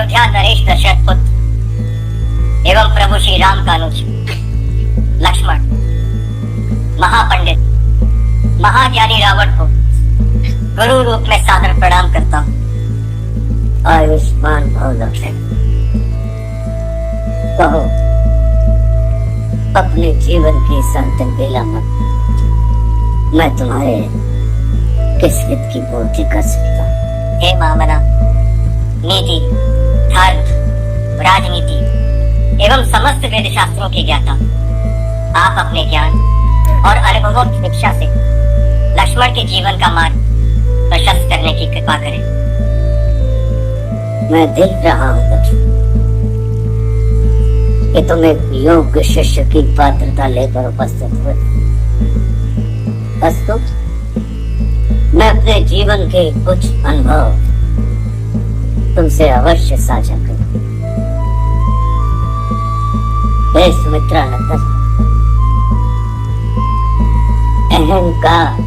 अयोध्या नरेश दशरथ पुत्र एवं प्रभु श्री राम का अनुज लक्ष्मण महापंडित महाज्ञानी रावण को गुरु रूप में सादर प्रणाम करता हूँ। आयुष्मान भव लक्ष्मण, कहो अपने जीवन की संतन बेला मत, मैं तुम्हारे किस हित की पूर्ति कर सकता हूँ। हे महामना, नीति, धर्म, राजनीति एवं समस्त वेद शास्त्रों के ज्ञाता, आप अपने ज्ञान और अनुभवों की शिक्षा से लक्ष्मण के जीवन का मार्ग प्रशस्त करने की कृपा करें। मैं देख रहा हूँ लक्ष्मण कि तुम एक योग्य शिष्य की पात्रता लेकर उपस्थित हुए। अस्तु, मैं अपने जीवन के कुछ अनुभव तुमसे अवश्य साझा करूं। हे सुमित्रा नंदन, अहंकार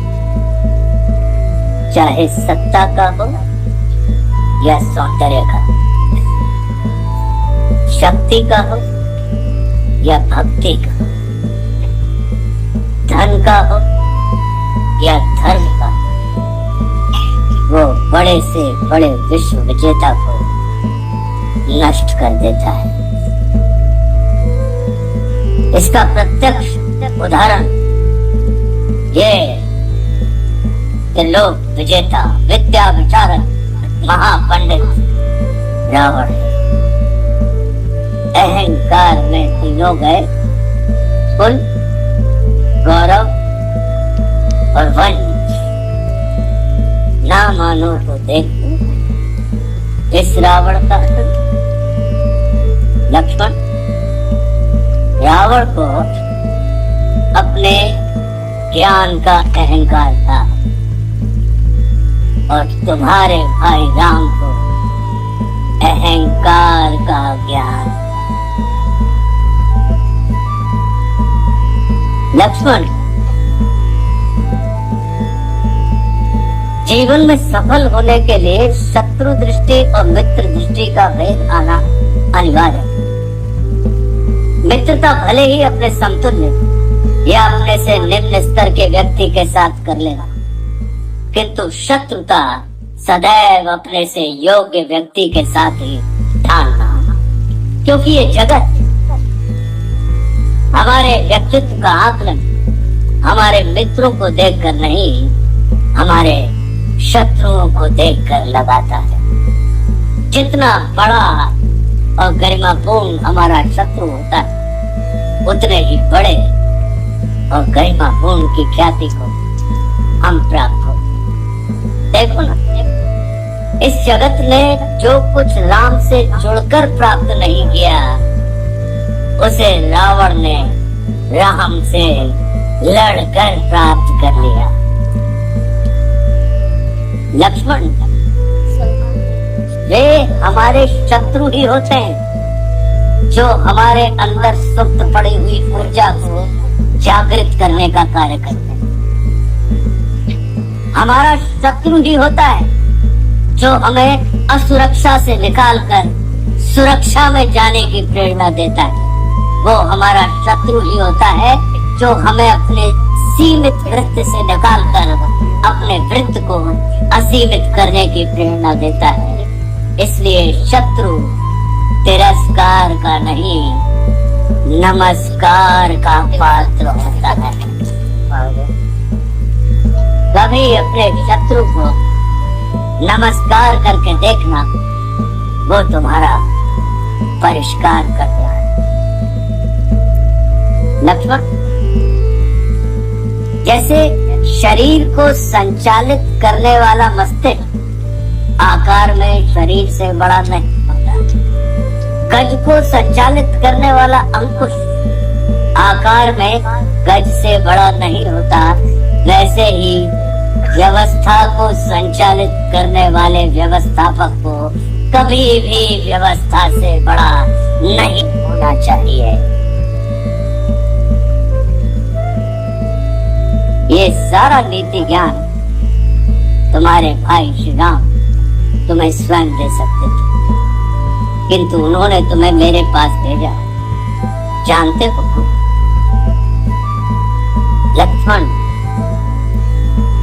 चाहे सत्ता का हो या सौंदर्य का, शक्ति का हो या भक्ति का, धन का हो या धर्म का, वो बड़े से बड़े विश्व विजेता को नष्ट कर देता है। इसका प्रत्यक्ष उदाहरण ये कि लोक विजेता, विद्या विचारक, महापंडित रावण अहंकार में तीनों गए, कुल, गौरव और वंश। ना मानो तो देखो इस रावण का लक्ष्मण। रावण को अपने ज्ञान का अहंकार था और तुम्हारे भाई राम को अहंकार का ज्ञान। लक्ष्मण, जीवन में सफल होने के लिए शत्रु दृष्टि और मित्र दृष्टि का भेद आना अनिवार्य है। मित्रता भले ही अपने समतुल्य या अपने से निम्न स्तर के व्यक्ति के साथ कर लेना, किंतु शत्रुता सदैव अपने से योग्य व्यक्ति के साथ ही ठानना, क्योंकि ये जगत हमारे व्यक्तित्व का आकलन हमारे मित्रों को देखकर नहीं, हमारे शत्रुओं को देखकर लगाता है। जितना बड़ा और गरिमापूर्ण हमारा शत्रु होता है, उतने ही बड़े और गरिमापूर्ण की ख्याति को हम प्राप्त हो। देखो ना, इस जगत ने जो कुछ राम से जुड़कर प्राप्त नहीं किया, उसे रावण ने राम से लड़कर प्राप्त कर लिया। लक्ष्मण, वे हमारे शत्रु ही होते हैं जो हमारे अंदर सुप्त पड़ी हुई ऊर्जा को जागृत करने का कार्य करते हैं। हमारा शत्रु ही होता है जो हमें असुरक्षा से निकालकर सुरक्षा में जाने की प्रेरणा देता है। वो हमारा शत्रु ही होता है जो हमें अपने सीमित वृत्त से निकालकर अपने वृत्त को असीमित करने की प्रेरणा देता है। इसलिए शत्रु तिरस्कार का नहीं, नमस्कार का पात्र होता है। कभी अपने शत्रु को नमस्कार करके देखना, वो तुम्हारा परिष्कार करता है। लक्ष्मण, जैसे शरीर को संचालित करने वाला मस्तिष्क आकार में शरीर से बड़ा नहीं होता, गज को संचालित करने वाला अंकुश आकार में गज से बड़ा नहीं होता, वैसे ही व्यवस्था को संचालित करने वाले व्यवस्थापक को कभी भी व्यवस्था से बड़ा नहीं होना चाहिए। ये सारा नीति ज्ञान तुम्हारे भाई श्री राम तुम्हें स्वयं दे सकते थे, किंतु उन्होंने तुम्हें मेरे पास भेजा। जानते हो लक्ष्मण,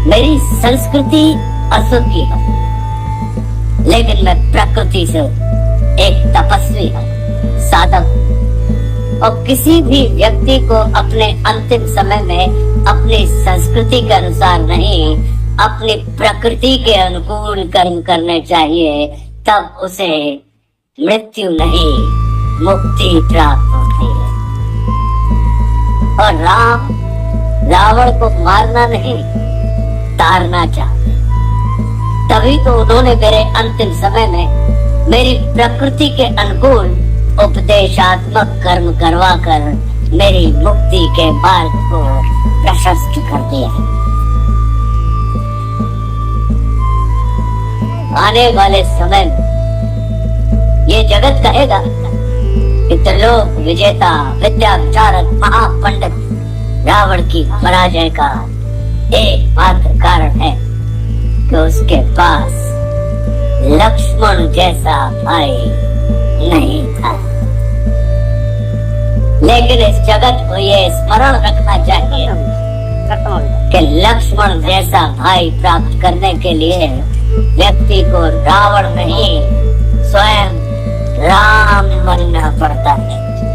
मेरी संस्कृति असुखी है, लेकिन मैं प्रकृति से एक तपस्वी हूँ, साधक। और किसी भी व्यक्ति को अपने अंतिम समय में अपनी संस्कृति के अनुसार नहीं, अपनी प्रकृति के अनुकूल कर्म करने चाहिए, तब उसे मृत्यु नहीं मुक्ति प्राप्त होती है। और राम रावण को मारना नहीं, तारना चाहते, तभी तो उन्होंने मेरे अंतिम समय में मेरी प्रकृति के अनुकूल उपदेशात्मक कर्म करवाकर मेरी मुक्ति के मार्ग को प्रशस्त कर दिया। आने वाले समय में ये जगत कहेगा कि त्रिलोक विजेता विद्या विशारद महापंडित रावण की पराजय का एकमात्र कारण है कि उसके पास लक्ष्मण जैसा भाई नहीं था। लेकिन इस जगत को ये स्मरण रखना चाहिए कि लक्ष्मण जैसा भाई प्राप्त करने के लिए व्यक्ति को रावण नहीं, स्वयं राम बनना पड़ता है।